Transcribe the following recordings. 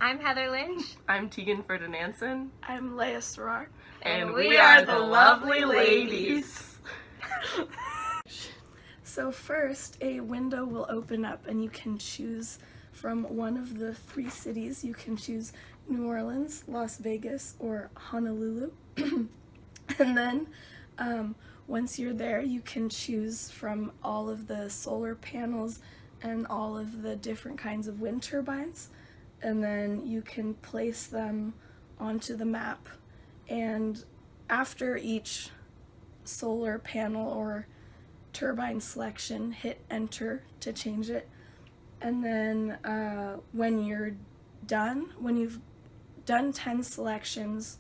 I'm Heather Lynch. I'm Tegan Ferdinandson. I'm LadiesSustainable. And we are the lovely ladies. So first, a window will open up and you can choose from one of the 3 cities. You can choose New Orleans, Las Vegas, or Honolulu. And then once you're there, you can choose from all of the solar panels and all of the different kinds of wind turbines. And then you can place them onto the map. And after each solar panel or turbine selection, hit enter to change it. And then when you're done, when you've done 10 selections,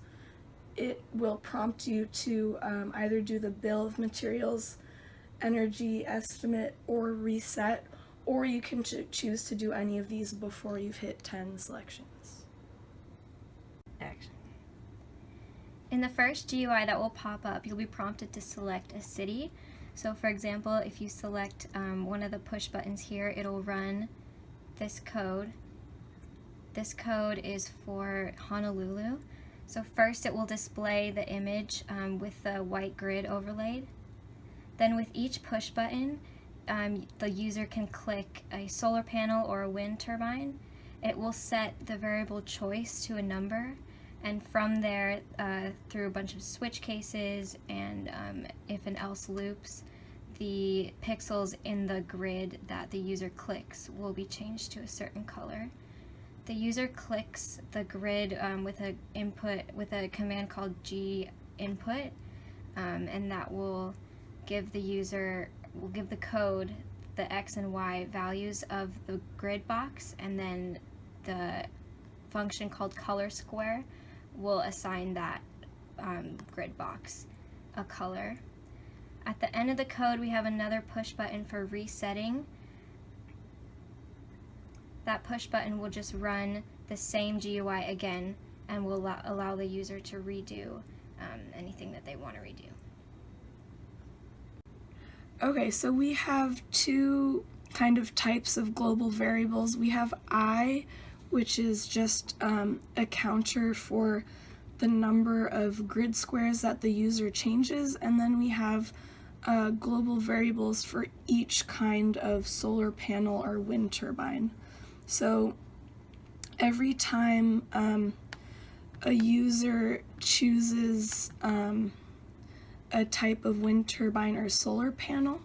it will prompt you to either do the bill of materials, energy estimate, or reset, or you can choose to do any of these before you've hit 10 selections. Action. In the first GUI that will pop up, you'll be prompted to select a city. So for example, if you select one of the push buttons here, it'll run this code. This code is for Honolulu. So first it will display the image with the white grid overlaid. Then with each push button, the user can click a solar panel or a wind turbine. It will set the variable choice to a number, and from there, through a bunch of switch cases and if and else loops, the pixels in the grid that the user clicks will be changed to a certain color. The user clicks the grid with a command called G input, and that will give the code the X and Y values of the grid box, and then the function called color square will assign that grid box a color. At the end of the code, we have another push button for resetting. That push button will just run the same GUI again and will allow the user to redo anything that they want to redo. Okay, so we have 2 kind of types of global variables. We have I, which is just a counter for the number of grid squares that the user changes, and then we have global variables for each kind of solar panel or wind turbine. So every time a user chooses a type of wind turbine or solar panel,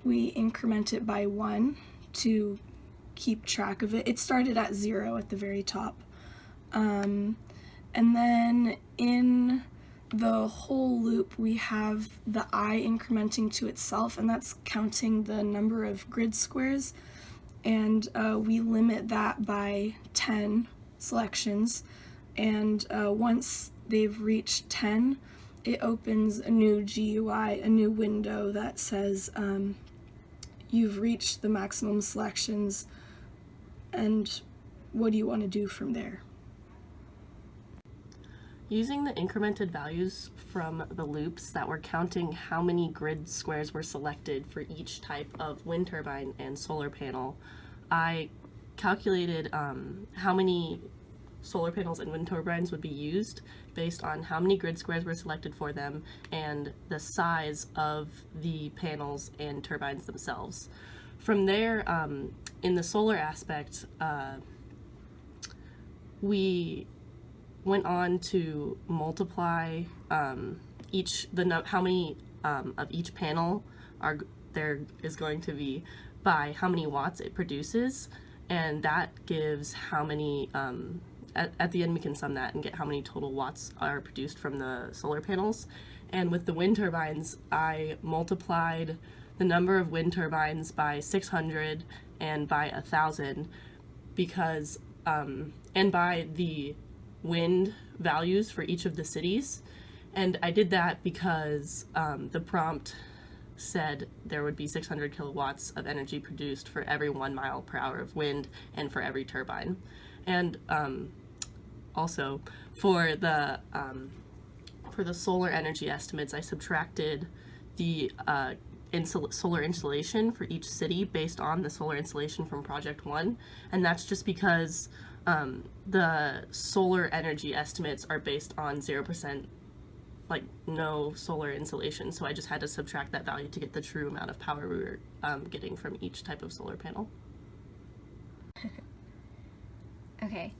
we increment it by 1 to keep track of it. It started at 0 at the very top. And then in the whole loop, we have the I incrementing to itself, and that's counting the number of grid squares. And we limit that by 10 selections. And once they've reached 10, it opens a new GUI, a new window that says you've reached the maximum selections, and what do you want to do from there? Using the incremented values from the loops that were counting how many grid squares were selected for each type of wind turbine and solar panel, I calculated how many solar panels and wind turbines would be used based on how many grid squares were selected for them and the size of the panels and turbines themselves. From there, in the solar aspect, we went on to multiply how many of each panel there is going to be by how many watts it produces, and that gives how many at the end we can sum that and get how many total watts are produced from the solar panels. And with the wind turbines, I multiplied the number of wind turbines by 600 and by 1,000 because and by the wind values for each of the cities. And I did that because the prompt said there would be 600 kilowatts of energy produced for every 1 mile per hour of wind and for every turbine. And also for the solar energy estimates, I subtracted the solar installation for each city based on the solar installation from Project 1, and that's just because the solar energy estimates are based on 0%, like no solar insolation. So I just had to subtract that value to get the true amount of power we were getting from each type of solar panel. Okay.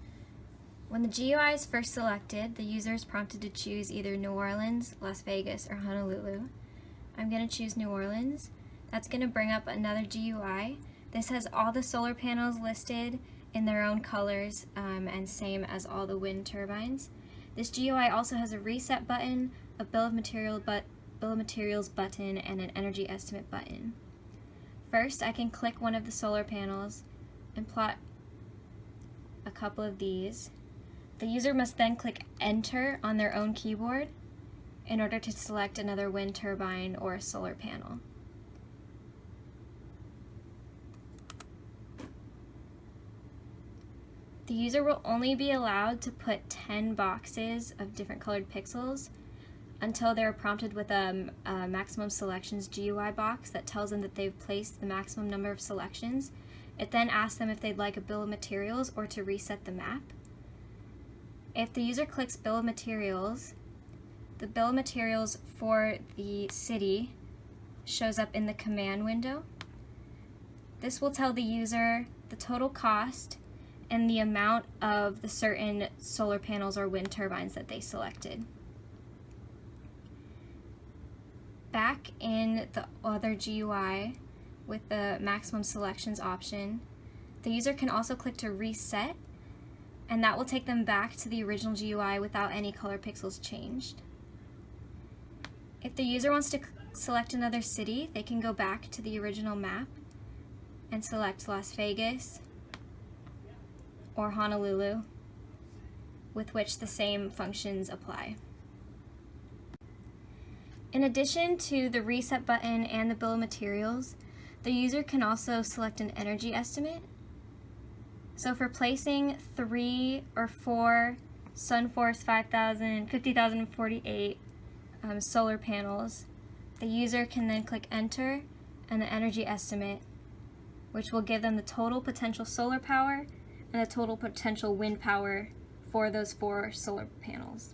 When the GUI is first selected, the user is prompted to choose either New Orleans, Las Vegas, or Honolulu. I'm going to choose New Orleans. That's going to bring up another GUI. This has all the solar panels listed in their own colors and same as all the wind turbines. This GUI also has a reset button, a bill of materials button, and an energy estimate button. First, I can click one of the solar panels and plot a couple of these. The user must then click Enter on their own keyboard in order to select another wind turbine or a solar panel. The user will only be allowed to put 10 boxes of different colored pixels until they're prompted with a maximum selections GUI box that tells them that they've placed the maximum number of selections. It then asks them if they'd like a bill of materials or to reset the map. If the user clicks bill of materials, the bill of materials for the city shows up in the command window. This will tell the user the total cost and the amount of the certain solar panels or wind turbines that they selected. Back in the other GUI with the maximum selections option, the user can also click to reset, and that will take them back to the original GUI without any color pixels changed. If the user wants to select another city, they can go back to the original map and select Las Vegas or Honolulu, with which the same functions apply. In addition to the reset button and the bill of materials, the user can also select an energy estimate. So for placing 3 or 4 SunForce 5000, 50,048 solar panels, the user can then click Enter and the energy estimate, which will give them the total potential solar power and the total potential wind power for those 4 solar panels.